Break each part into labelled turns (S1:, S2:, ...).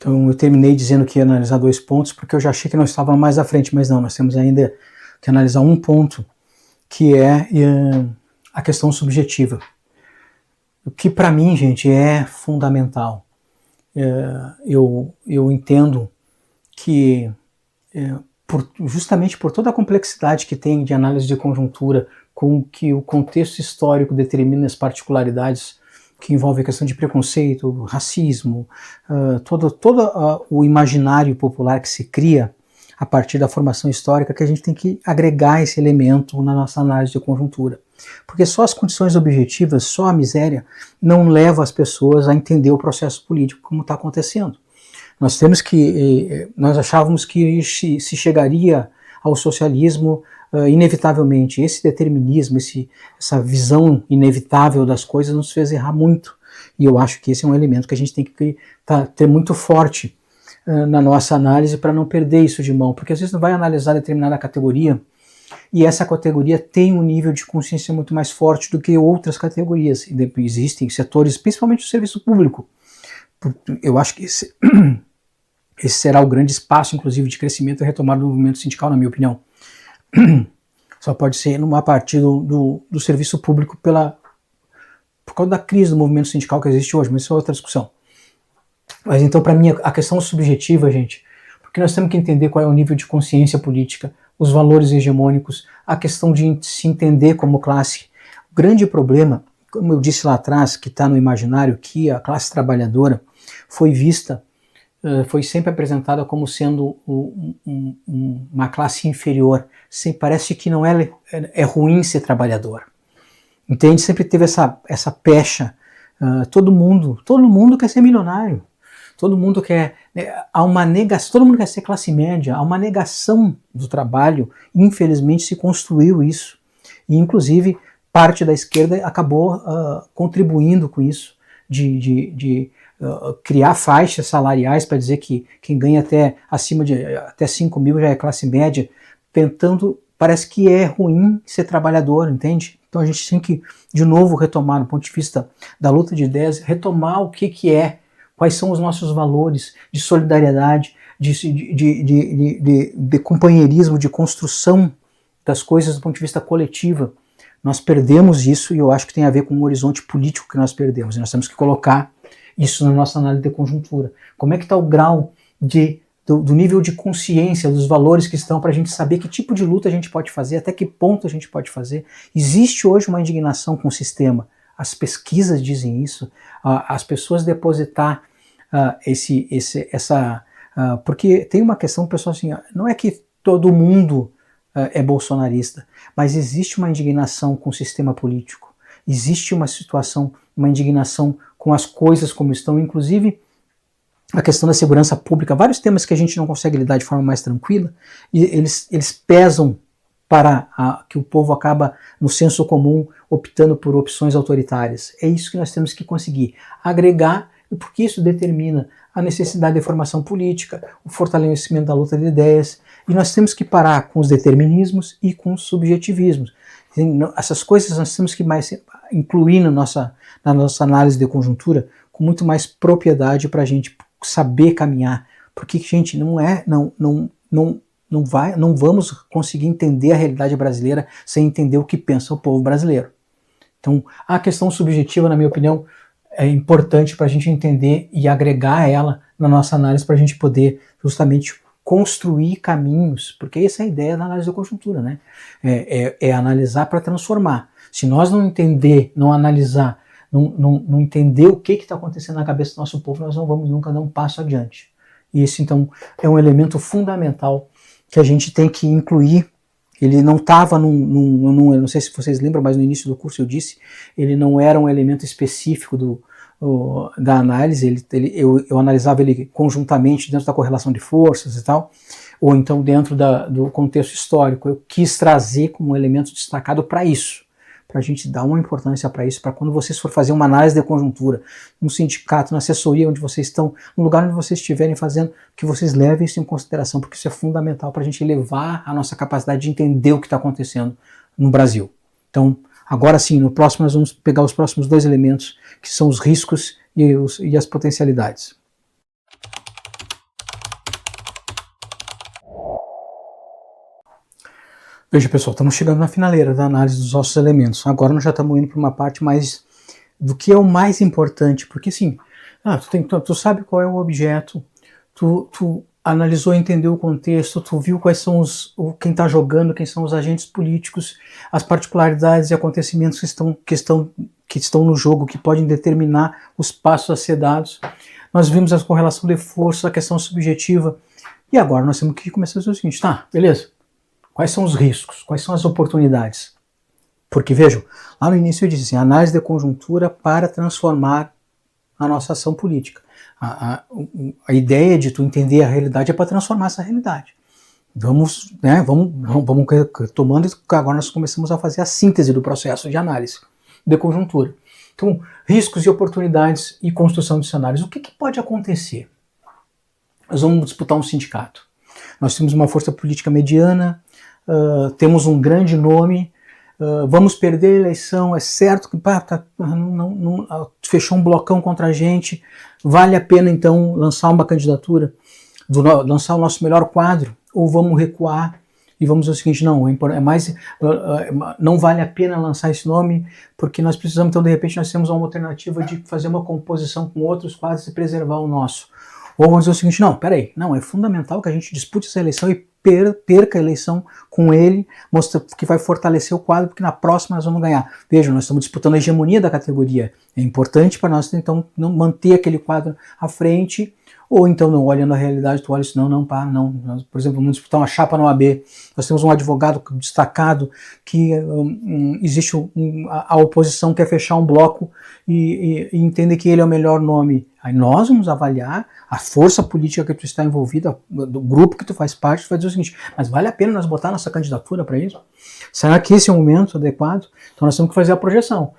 S1: Então eu terminei dizendo que ia analisar 2 pontos, porque eu já achei que nós estávamos mais à frente, mas não, nós temos ainda que analisar um ponto, que é a questão subjetiva. O que para mim, gente, é fundamental. Eu entendo que, justamente por toda a complexidade que tem de análise de conjuntura, com que o contexto histórico determina as particularidades que envolvem a questão de preconceito, racismo, todo o imaginário popular que se cria a partir da formação histórica, que a gente tem que agregar esse elemento na nossa análise de conjuntura. Porque só as condições objetivas, só a miséria, não leva as pessoas a entender o processo político como está acontecendo. Nós achávamos que se chegaria ao socialismo inevitavelmente. Esse determinismo, essa visão inevitável das coisas nos fez errar muito. E eu acho que esse é um elemento que a gente tem que ter muito forte na nossa análise para não perder isso de mão. Porque às vezes não vai analisar determinada categoria e essa categoria tem um nível de consciência muito mais forte do que outras categorias. Existem setores, principalmente o serviço público. Eu acho que esse será o grande espaço, inclusive, de crescimento e retomada do movimento sindical, na minha opinião. Só pode ser numa parte do serviço público por causa da crise do movimento sindical que existe hoje, mas isso é outra discussão. Mas então, para mim, a questão subjetiva, gente, porque nós temos que entender qual é o nível de consciência política, os valores hegemônicos, a questão de se entender como classe. O grande problema, como eu disse lá atrás, que está no imaginário, que a classe trabalhadora foi vista, foi sempre apresentada como sendo uma classe inferior. Parece que não é ruim ser trabalhador. Entende? Sempre teve essa pecha. Todo mundo quer ser milionário. Todo mundo quer todo mundo quer ser classe média. Há uma negação do trabalho. Infelizmente se construiu isso. E inclusive parte da esquerda acabou contribuindo com isso, de criar faixas salariais para dizer que quem ganha até 5 mil já é classe média, parece que é ruim ser trabalhador, entende? Então a gente tem que, de novo, retomar, do ponto de vista da luta de ideias, retomar o que é, quais são os nossos valores de solidariedade, de companheirismo, de construção das coisas do ponto de vista coletivo. Nós perdemos isso e eu acho que tem a ver com o horizonte político que nós perdemos. E nós temos que colocar isso na nossa análise de conjuntura. Como é que está o grau do nível de consciência, dos valores que estão, para a gente saber que tipo de luta a gente pode fazer, até que ponto a gente pode fazer. Existe hoje uma indignação com o sistema. As pesquisas dizem isso. As pessoas depositar porque tem uma questão, pessoal, assim, não é que todo mundo é bolsonarista, mas existe uma indignação com o sistema político. Existe uma situação, uma indignação com as coisas como estão, inclusive a questão da segurança pública, vários temas que a gente não consegue lidar de forma mais tranquila, e eles pesam para que o povo acaba, no senso comum, optando por opções autoritárias. É isso que nós temos que conseguir agregar, porque isso determina a necessidade de formação política, o fortalecimento da luta de ideias, e nós temos que parar com os determinismos e com os subjetivismos. Essas coisas nós temos que mais incluir na nossa análise de conjuntura com muito mais propriedade para a gente saber caminhar, porque, gente, não vamos conseguir entender a realidade brasileira sem entender o que pensa o povo brasileiro. Então, a questão subjetiva, na minha opinião, é importante para a gente entender e agregar ela na nossa análise para a gente poder justamente construir caminhos, porque essa é a ideia da análise da conjuntura, né? É analisar para transformar. Se nós não entender, não analisar, não entender o que está acontecendo na cabeça do nosso povo, nós não vamos nunca dar um passo adiante. E esse, então, é um elemento fundamental que a gente tem que incluir. Ele não estava eu não sei se vocês lembram, mas no início do curso eu disse, ele não era um elemento específico da análise, eu analisava ele conjuntamente dentro da correlação de forças e tal, ou então dentro do contexto histórico. Eu quis trazer como um elemento destacado para isso, para a gente dar uma importância para isso, para quando vocês for fazer uma análise de conjuntura, no sindicato, na assessoria onde vocês estão, no lugar onde vocês estiverem fazendo, que vocês levem isso em consideração, porque isso é fundamental para a gente elevar a nossa capacidade de entender o que está acontecendo no Brasil. Então, agora sim, no próximo nós vamos pegar os próximos 2 elementos, que são os riscos e as potencialidades. Veja, pessoal, estamos chegando na finaleira da análise dos nossos elementos. Agora nós já estamos indo para uma parte mais do que é o mais importante, porque sim, tu sabe qual é o objeto, tu analisou, entendeu o contexto, tu viu quais são quem está jogando, quem são os agentes políticos, as particularidades e acontecimentos que estão no jogo, que podem determinar os passos a ser dados. Nós vimos a correlação de força, a questão subjetiva, e agora nós temos que começar a dizer o seguinte, tá, beleza, quais são os riscos, quais são as oportunidades? Porque, vejam, lá no início eu disse assim, análise de conjuntura para transformar a nossa ação política. A ideia de tu entender a realidade é para transformar essa realidade. Vamos tomando, agora nós começamos a fazer a síntese do processo de análise de conjuntura. Então, riscos e oportunidades e construção de cenários. O que pode acontecer? Nós vamos disputar um sindicato. Nós temos uma força política mediana, temos um grande nome, vamos perder a eleição, é certo que fechou um blocão contra a gente, vale a pena então lançar uma candidatura, lançar o nosso melhor quadro, ou vamos recuar e vamos dizer o seguinte, não vale a pena lançar esse nome, porque nós precisamos, então de repente nós temos uma alternativa de fazer uma composição com outros quadros e preservar o nosso. Ou vamos dizer o seguinte, é fundamental que a gente dispute essa eleição e perca a eleição com ele, mostra que vai fortalecer o quadro, porque na próxima nós vamos ganhar. Vejam, nós estamos disputando a hegemonia da categoria. É importante para nós, então, não manter aquele quadro à frente, ou então, não olhando a realidade, tu olha isso, não. Por exemplo, vamos disputar uma chapa no AB. Nós temos um advogado destacado que existe a oposição quer fechar um bloco e entende que ele é o melhor nome. Aí nós vamos avaliar a força política que tu está envolvida, do grupo que tu faz parte, tu vai dizer o seguinte, mas vale a pena nós botar nossa candidatura para isso? Será que esse é o momento adequado? Então nós temos que fazer a projeção,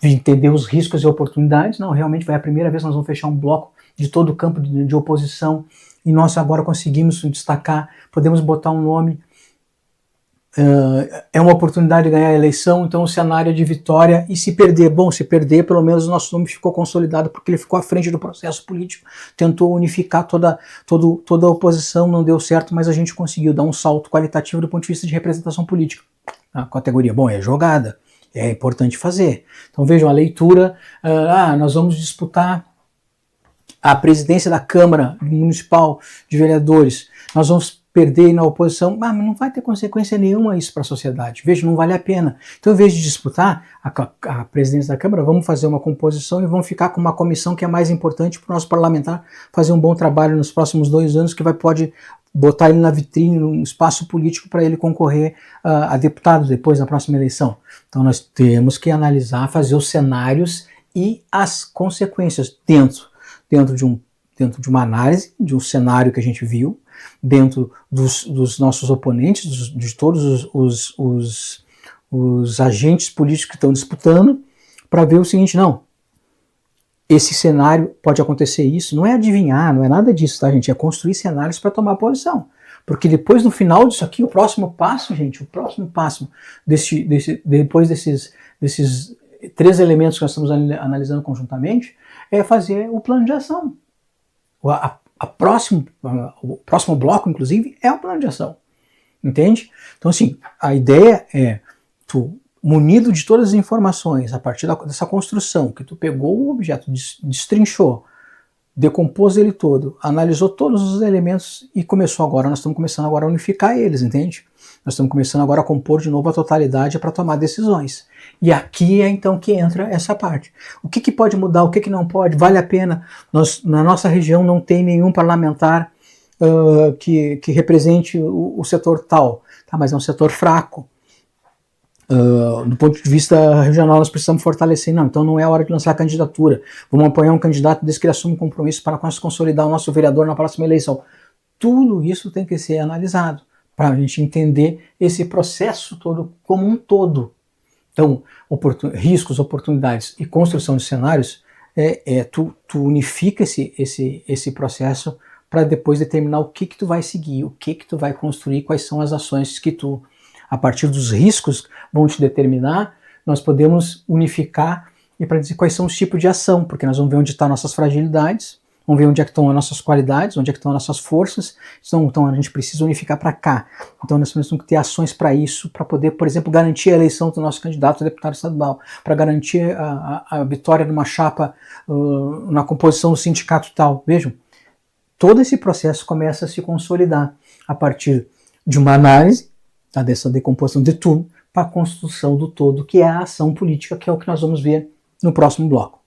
S1: entender os riscos e oportunidades. Não, realmente vai a primeira vez que nós vamos fechar um bloco de todo o campo de oposição, e nós agora conseguimos destacar, podemos botar um nome, é uma oportunidade de ganhar a eleição, então o cenário é de vitória, e se perder, pelo menos o nosso nome ficou consolidado, porque ele ficou à frente do processo político, tentou unificar toda a oposição, não deu certo, mas a gente conseguiu dar um salto qualitativo do ponto de vista de representação política. A categoria, é jogada, é importante fazer. Então vejam, a leitura, nós vamos disputar a presidência da Câmara Municipal de Vereadores, nós vamos perder na oposição, mas não vai ter consequência nenhuma isso para a sociedade. Veja, não vale a pena. Então, em vez de disputar a presidência da Câmara, vamos fazer uma composição e vamos ficar com uma comissão que é mais importante para o nosso parlamentar fazer um bom trabalho nos próximos 2 anos, que pode botar ele na vitrine, no espaço político para ele concorrer a deputado depois na próxima eleição. Então, nós temos que analisar, fazer os cenários e as consequências dentro de uma análise, de um cenário que a gente viu, dentro dos nossos oponentes, de todos os agentes políticos que estão disputando, para ver o seguinte, esse cenário pode acontecer isso, não é adivinhar, não é nada disso, tá, gente? É construir cenários para tomar posição. Porque depois, no final disso aqui, o próximo passo, depois desses 3 elementos que nós estamos analisando conjuntamente, é fazer o plano de ação. O próximo bloco, inclusive, é o plano de ação. Entende? Então, assim, a ideia é tu, munido de todas as informações, a partir dessa construção, que tu pegou o objeto, destrinchou, decompôs ele todo, analisou todos os elementos e nós estamos começando agora a unificar eles, entende? Nós estamos começando agora a compor de novo a totalidade para tomar decisões. E aqui é então que entra essa parte. O que pode mudar, o que não pode, vale a pena. Na nossa região não tem nenhum parlamentar que represente o setor tal, tá? Mas é um setor fraco. Do ponto de vista regional nós precisamos fortalecer, então não é a hora de lançar a candidatura, vamos apoiar um candidato desde que ele assume um compromisso para consolidar o nosso vereador na próxima eleição. Tudo isso tem que ser analisado para a gente entender esse processo todo como um todo. Então, riscos, oportunidades e construção de cenários, tu unifica esse processo para depois determinar o que tu vai seguir, o que tu vai construir, quais são as ações que tu, a partir dos riscos, vão te determinar. Nós podemos unificar e para dizer quais são os tipos de ação, porque nós vamos ver onde estão nossas fragilidades, vamos ver onde é que estão as nossas qualidades, onde é que estão as nossas forças, então a gente precisa unificar para cá. Então nós temos que ter ações para isso, para poder, por exemplo, garantir a eleição do nosso candidato a deputado estadual, para garantir a vitória de uma chapa na composição do sindicato tal. Vejam, todo esse processo começa a se consolidar a partir de uma análise dessa decomposição de tudo para a construção do todo, que é a ação política, que é o que nós vamos ver no próximo bloco.